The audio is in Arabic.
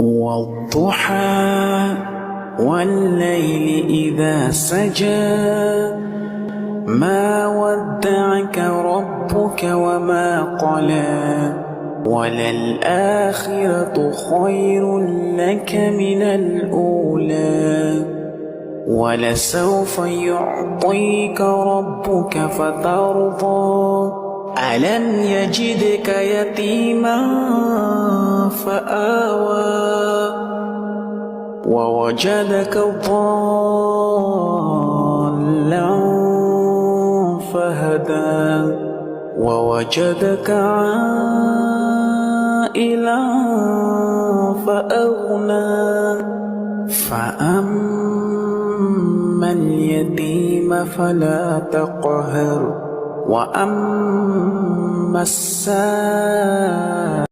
والضحى والليل إذا سجى ما ودعك ربك وما قلى وللآخرة خير لك من الأولى ولسوف يعطيك ربك فترضى ألم يجدك يتيما فآوى ووجدك ضالا فهدى ووجدك عائلا فأغنى فأما اليتيم فلا تقهر وأما السائل